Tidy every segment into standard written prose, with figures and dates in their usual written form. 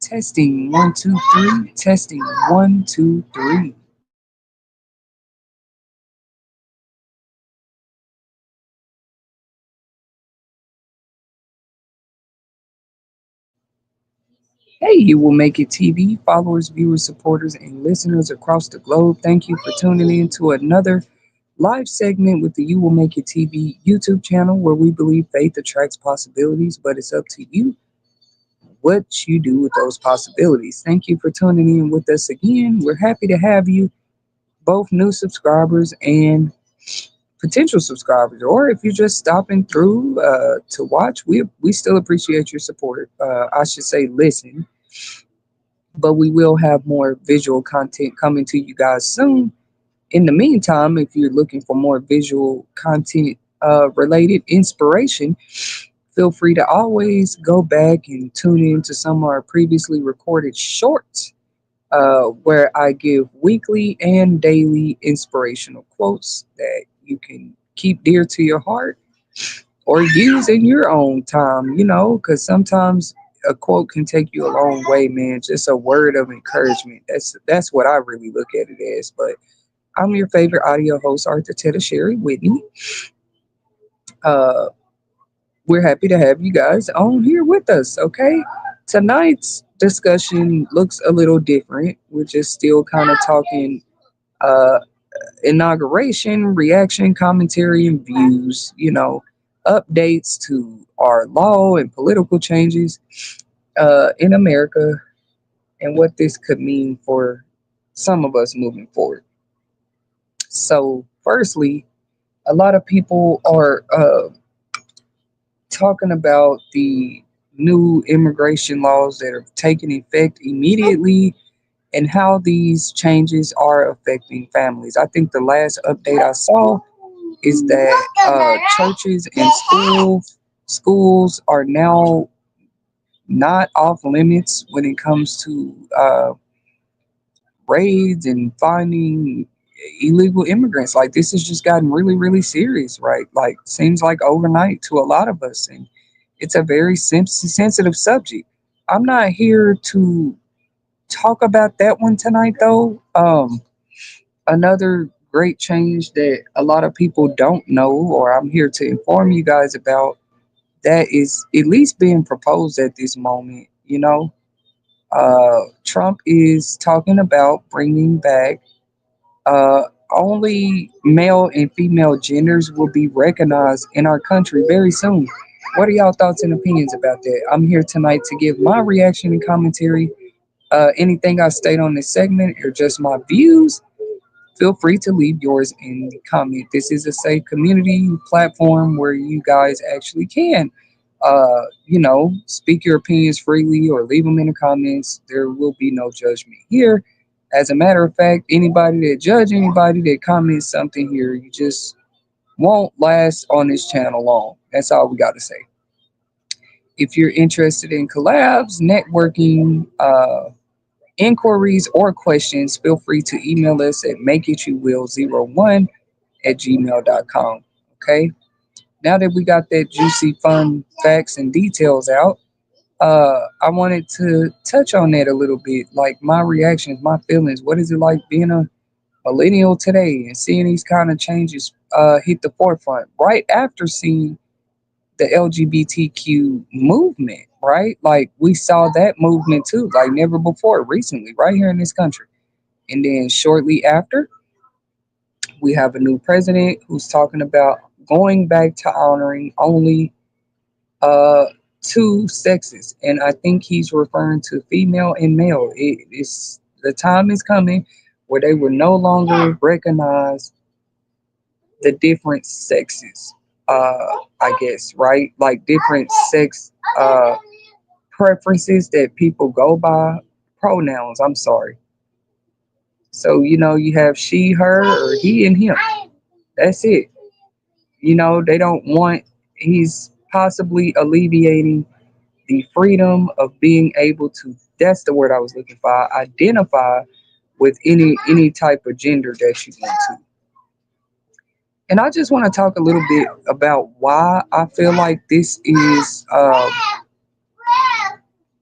Testing 1 2 3. Testing 1 2 3. Hey, you will make it TV followers, viewers, supporters, and listeners across the globe. Thank you for tuning in to another live segment with the You Will Make It TV YouTube channel, where we believe faith attracts possibilities, but it's up to you what you do with those possibilities. Thank you for tuning in with us again. We're happy to have you, both new subscribers and potential subscribers, or if you're just stopping through to watch, we still appreciate your support. I should say, listen, but we will have more visual content coming to you guys soon. In the meantime, if you're looking for more visual content related inspiration, feel free to always go back and tune in to some of our previously recorded shorts, where I give weekly and daily inspirational quotes that you can keep dear to your heart or use in your own time, because sometimes a quote can take you a long way, man. Just a word of encouragement. That's what I really look at it as. But I'm your favorite audio host, Arthur Tetasheri Whitney. Uh, we're happy to have you guys on here with us. Okay, tonight's discussion looks a little different. We're just still kind of talking uh, inauguration, reaction, commentary, and views. Updates to our law and political changes in America and what this could mean for some of us moving forward. So, firstly, a lot of people are talking about the new immigration laws that are taking effect immediately and how these changes are affecting families. I think the last update I saw is that churches and schools are now not off limits when it comes to raids and finding illegal immigrants. Like this has just gotten really, really serious, right? Like seems like overnight to a lot of us, and it's a very sensitive subject. I'm not here to talk about that one tonight, though. Another great change that a lot of people don't know, or I'm here to inform you guys about, that is at least being proposed at this moment. Trump is talking about bringing back only male and female genders will be recognized in our country very soon. What are y'all thoughts and opinions about that? I'm here tonight to give my reaction and commentary. Anything I state on this segment are just my views. Feel free to leave yours in the comment. This is a safe community platform where you guys actually can, speak your opinions freely or leave them in the comments. There will be no judgment here. As a matter of fact, anybody that judge anybody that comments something here, you just won't last on this channel long. That's all we got to say. If you're interested in collabs, networking, inquiries, or questions, feel free to email us at makeitYouwill01 at gmail.com. Okay. Now that we got that juicy, fun facts and details out, I wanted to touch on that a little bit, like my reactions, my feelings. What is it like being a millennial today and seeing these kind of changes hit the forefront right after seeing the LGBTQ movement, right? Like we saw that movement too, like never before recently, right here in this country. And then shortly after, we have a new president who's talking about going back to honoring only uh, two sexes. And I think he's referring to female and male. It's the time is coming where they will no longer recognize the different sexes. I guess, right? Like different sex preferences that people go by, pronouns. I'm sorry. So you have she, her, or he and him. That's it. They don't want. He's possibly alleviating the freedom of being able to. That's the word I was looking for. Identify with any type of gender that you want to. And I just want to talk a little bit about why I feel like this is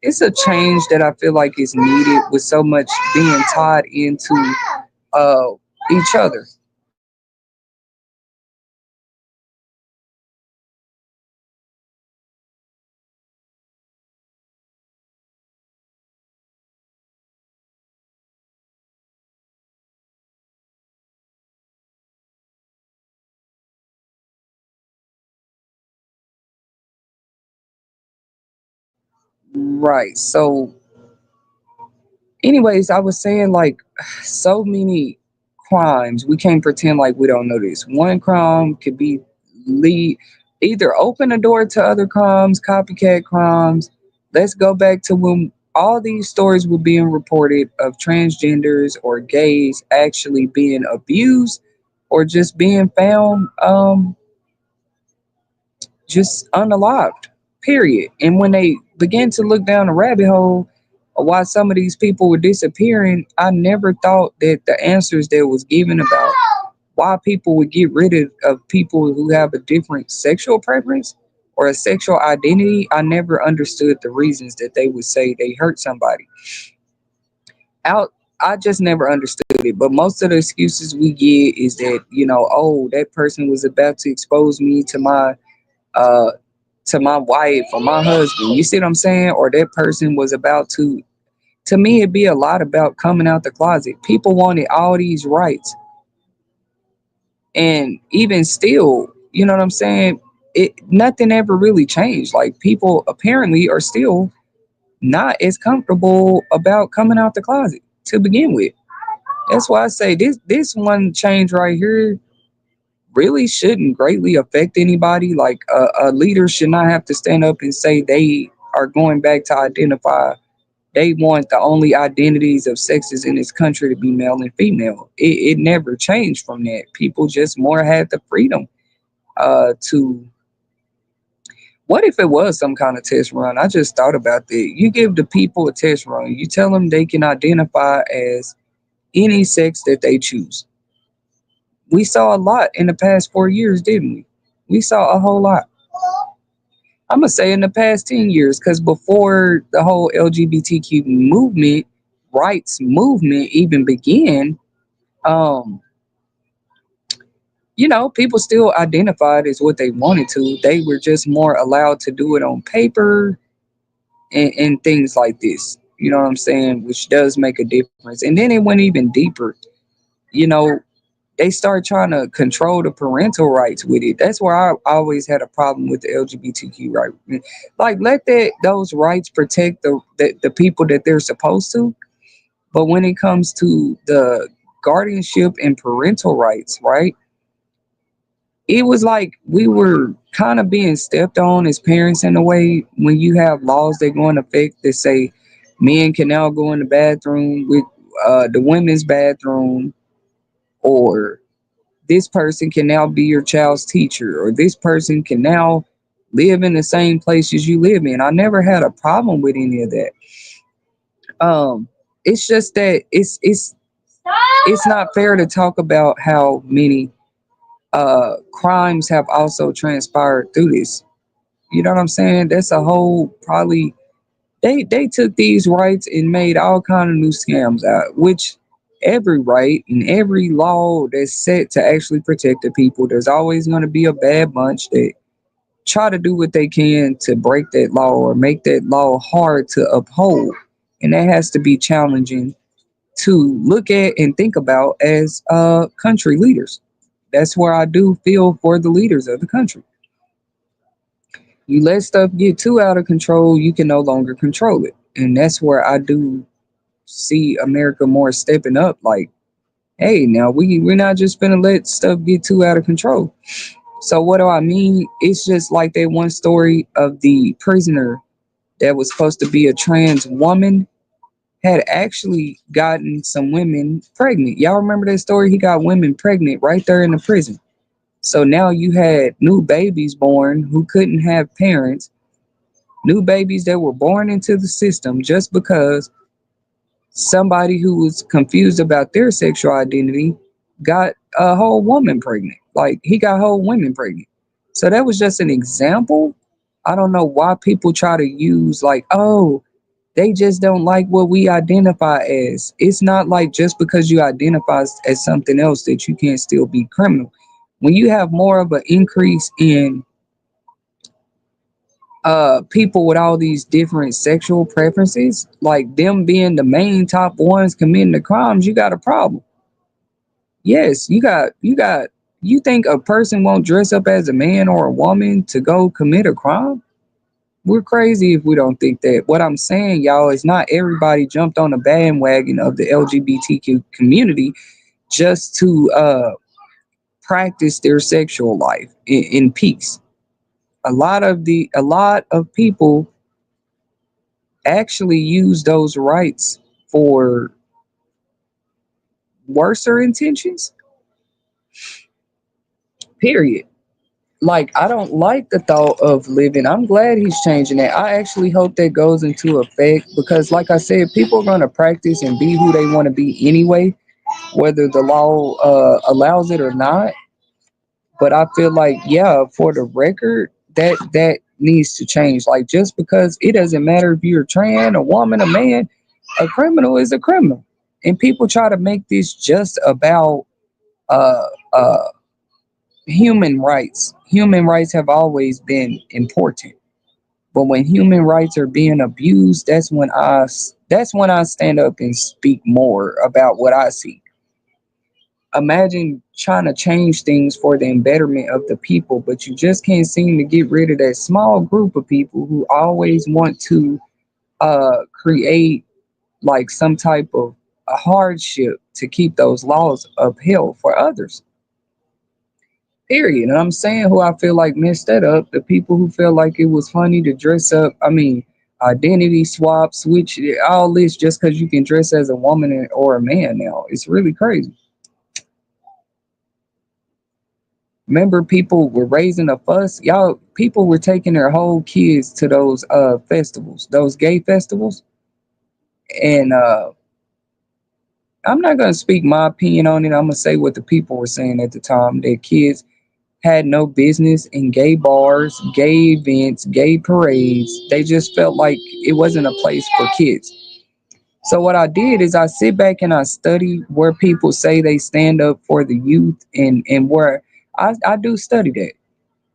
it's a change that I feel like is needed with so much being tied into uh each other. Right. So anyways, I was saying like so many crimes. We can't pretend like we don't know this. One crime could be lead either open a door to other crimes, copycat crimes. Let's go back to when all these stories were being reported of transgenders or gays actually being abused or just being found just unalived, period. And when they began to look down the rabbit hole of why some of these people were disappearing, I never thought that the answers that was given about why people would get rid of people who have a different sexual preference or a sexual identity, I never understood the reasons that they would say they hurt somebody. Out I just never understood it. But most of the excuses we get is that, oh, that person was about to expose me uh to my wife or my husband. You see what I'm saying? Or that person was about to me it'd be a lot about coming out the closet. People wanted all these rights. And even still, you know what I'm saying? It nothing ever really changed. Like people apparently are still not as comfortable about coming out the closet to begin with. That's why I say this one change right here really shouldn't greatly affect anybody. Like a leader should not have to stand up and say they are going back to identify. They want the only identities of sexes in this country to be male and female. It never changed from that. People just more had the freedom to. What if it was some kind of test run? I just thought about that. You give the people a test run. You tell them they can identify as any sex that they choose. We saw a lot in the past 4 years, didn't we? We saw a whole lot. I'm gonna say in the past 10 years, because before the whole LGBTQ movement, rights movement even began, um, people still identified as what they wanted to. They were just more allowed to do it on paper and things like this. You know what I'm saying? Which does make a difference. And then it went even deeper. You know, they start trying to control the parental rights with it. That's where I always had a problem with the LGBTQ right. Like let those rights protect the people that they're supposed to. But when it comes to the guardianship and parental rights, right? It was like we were kind of being stepped on as parents in a way when you have laws that go in effect that say men can now go in the bathroom with the women's bathroom, or this person can now be your child's teacher, or this person can now live in the same place as you live in. I never had a problem with any of that. It's just that it's not fair to talk about how many crimes have also transpired through this. You know what I'm saying? That's a whole probably they took these rights and made all kind of new scams out, which every right and every law that's set to actually protect the people, there's always going to be a bad bunch that try to do what they can to break that law or make that law hard to uphold. And that has to be challenging to look at and think about as country leaders. That's where I do feel for the leaders of the country. You let stuff get too out of control, you can no longer control it. And that's where I do see America more stepping up. Like, hey, now we're not just gonna let stuff get too out of control. So what do I mean? It's just like that one story of the prisoner that was supposed to be a trans woman had actually gotten some women pregnant. Y'all remember that story? He got women pregnant right there in the prison. So now you had new babies born who couldn't have parents, new babies that were born into the system just because somebody who was confused about their sexual identity got a whole woman pregnant. Like he got whole women pregnant. So that was just an example. I don't know why people try to use like, oh, They just don't like what we identify as. It's not like just because you identify as something else that you can't still be criminal. When you have more of an increase in people with all these different sexual preferences, like them being the main top ones committing the crimes, you got a problem. Yes, you think a person won't dress up as a man or a woman to go commit a crime? We're crazy if we don't think that. What I'm saying, y'all, is not everybody jumped on the bandwagon of the LGBTQ community just to practice their sexual life in peace. A lot of people actually use those rights for worser intentions. Period. Like, I don't like the thought of living. I'm glad he's changing that. I actually hope that goes into effect because, like I said, people are going to practice and be who they want to be anyway, whether the law allows it or not. But I feel like, yeah, for the record, that needs to change. Like, just because it doesn't matter if you're a trans, a woman, a man, a criminal is a criminal. And people try to make this just about uh, uh, human rights. Human rights have always been important, but when human rights are being abused, that's when I stand up and speak more about what I see. Imagine trying to change things for the betterment of the people, but you just can't seem to get rid of that small group of people who always want to create like some type of a hardship to keep those laws upheld for others. Period. And I'm saying who I feel like messed that up. The people who feel like it was funny to dress up. I mean, identity swap, switch, all this just because you can dress as a woman or a man now. It's really crazy. Remember, people were raising a fuss. Y'all, people were taking their whole kids to those festivals, those gay festivals. And I'm not gonna speak my opinion on it. I'm gonna say what the people were saying at the time. That kids had no business in gay bars, gay events, gay parades. They just felt like it wasn't a place for kids. So what I did is I sit back and I study where people say they stand up for the youth and where I do study that.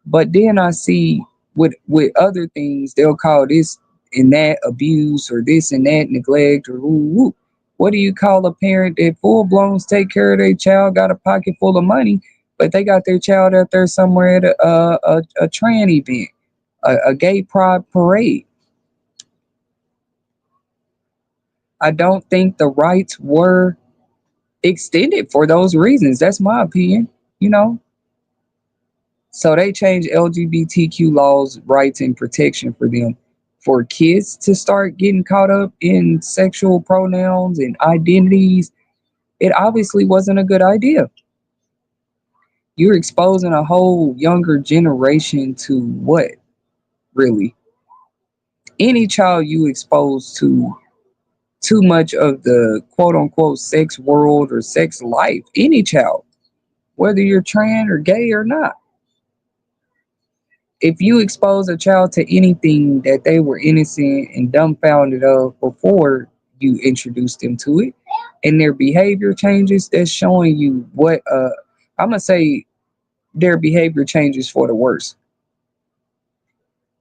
But then I see with other things they'll call this and that abuse or this and that neglect or woo woo. What do you call a parent that full blowns take care of their child, got a pocket full of money, but they got their child out there somewhere at a tran event, a gay pride parade? I don't think the rights were extended for those reasons. That's my opinion, you know. So they changed LGBTQ laws, rights, and protection for them. For kids to start getting caught up in sexual pronouns and identities, it obviously wasn't a good idea. You're exposing a whole younger generation to what, really? Any child you expose to too much of the quote unquote sex world or sex life, any child, whether you're trans or gay or not, if you expose a child to anything that they were innocent and dumbfounded of before you introduced them to it, and their behavior changes, that's showing you what I'm gonna say their behavior changes for the worse.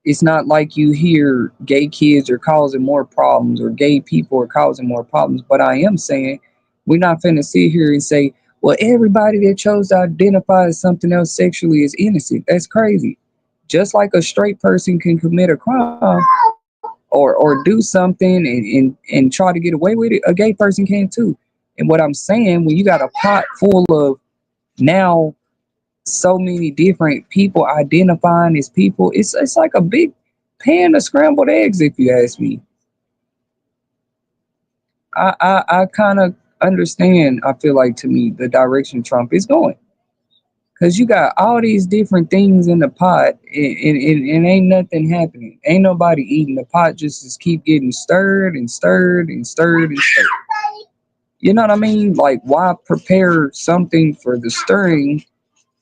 It's not like you hear gay kids are causing more problems or gay people are causing more problems, but I am saying we're not finna sit here and say, well, everybody that chose to identify as something else sexually is innocent. That's crazy. Just like a straight person can commit a crime or do something and try to get away with it, a gay person can too. And what I'm saying, when you got a pot full of now so many different people identifying as people, it's like a big pan of scrambled eggs, if you ask me. I kind of understand, I feel like, to me, the direction Trump is going. Because you got all these different things in the pot and ain't nothing happening. Ain't nobody eating. The pot just keep getting stirred and stirred and stirred and stirred. You know what I mean? Like, why prepare something for the stirring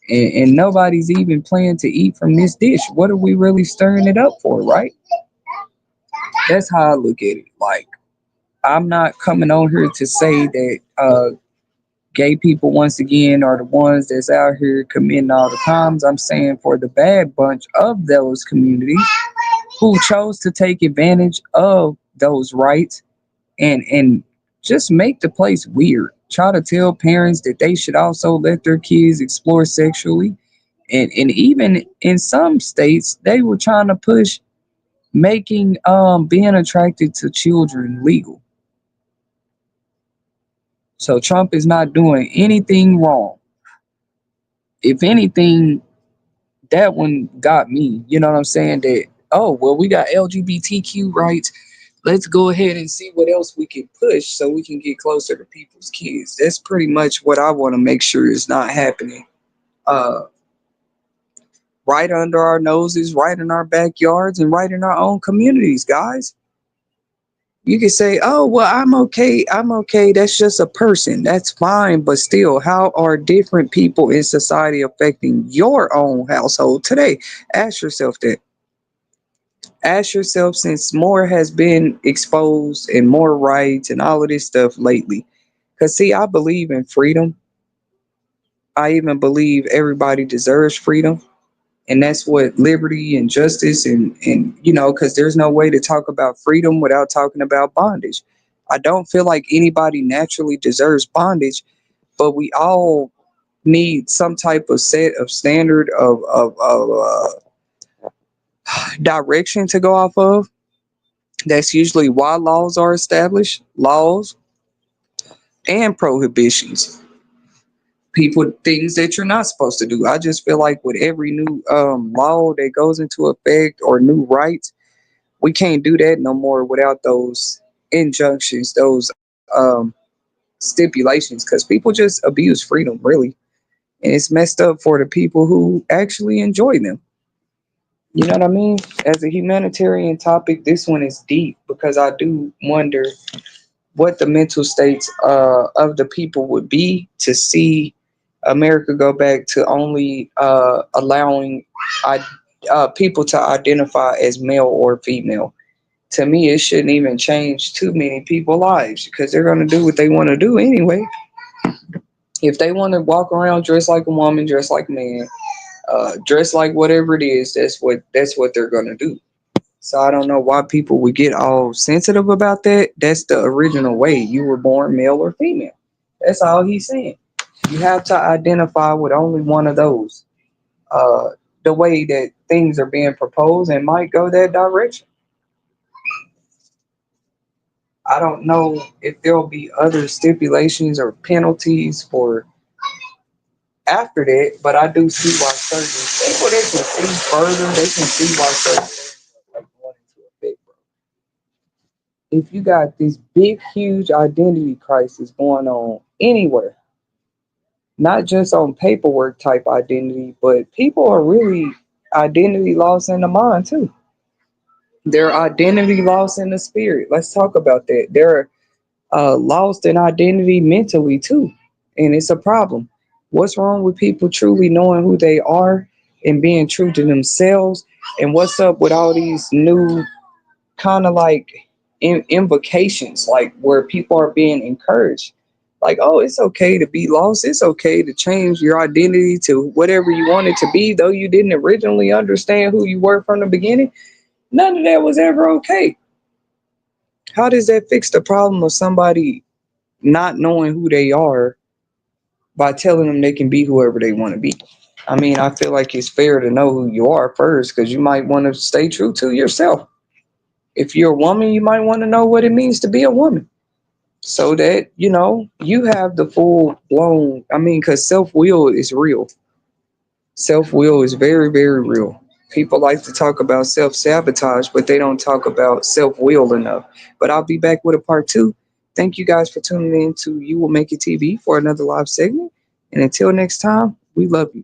and nobody's even planning to eat from this dish? What are we really stirring it up for, right? That's how I look at it. Like, I'm not coming on here to say that gay people once again are the ones that's out here committing all the crimes. I'm saying for the bad bunch of those communities who chose to take advantage of those rights and just make the place weird. Try to tell parents that they should also let their kids explore sexually. And even in some states, they were trying to push making being attracted to children legal. So Trump is not doing anything wrong. If anything, that one got me. You know what I'm saying? That, oh well, we got LGBTQ rights. Let's go ahead and see what else we can push so we can get closer to people's kids. That's pretty much what I want to make sure is not happening. Uh, right under our noses, right in our backyards, and right in our own communities, guys. You can say, oh, well, I'm okay. I'm okay. That's just a person. That's fine. But still, how are different people in society affecting your own household today? Ask yourself that. Ask yourself, since more has been exposed and more rights and all of this stuff lately. Because, see, I believe in freedom. I even believe everybody deserves freedom. And that's what liberty and justice and because there's no way to talk about freedom without talking about bondage. I don't feel like anybody naturally deserves bondage, but we all need some type of set of standard of direction to go off of. That's usually why laws are established, laws and prohibitions. People, things that you're not supposed to do. I just feel like with every new law that goes into effect or new rights, we can't do that no more without those injunctions, those stipulations, because people just abuse freedom, really. And it's messed up for the people who actually enjoy them. You know what I mean? As a humanitarian topic, this one is deep because I do wonder what the mental states of the people would be to see America go back to only allowing people to identify as male or female. To me, it shouldn't even change too many people's lives because they're going to do what they want to do anyway. If they want to walk around dressed like a woman, dressed like a man, dressed like whatever it is, that's what they're going to do. So I don't know why people would get all sensitive about that. That's the original way. You were born male or female. That's all he's saying. You have to identify with only one of those. Uh, the way that things are being proposed and might go that direction. I don't know if there'll be other stipulations or penalties for after that, but I do see why certain people they can see further, they can see why certain things are like going into effect, bro. If you got this big, huge identity crisis going on anywhere, not just on paperwork type identity, but people are really identity lost in the mind too. Their identity lost in the spirit. Let's talk about that. They're lost in identity mentally too, and it's a problem. What's wrong with people truly knowing who they are and being true to themselves? And what's up with all these new kind of like invocations, like where people are being encouraged, like, oh, it's okay to be lost. It's okay to change your identity to whatever you want it to be, though you didn't originally understand who you were from the beginning. None of that was ever okay. How does that fix the problem of somebody not knowing who they are by telling them they can be whoever they want to be? I mean, I feel like it's fair to know who you are first because you might want to stay true to yourself. If you're a woman, you might want to know what it means to be a woman so that, you have the full blown, I mean, because self will is real. Self will is very, very real. People like to talk about self sabotage, but they don't talk about self will enough. But I'll be back with a part two. Thank you guys for tuning in to You Will Make It TV for another live segment. And until next time, we love you.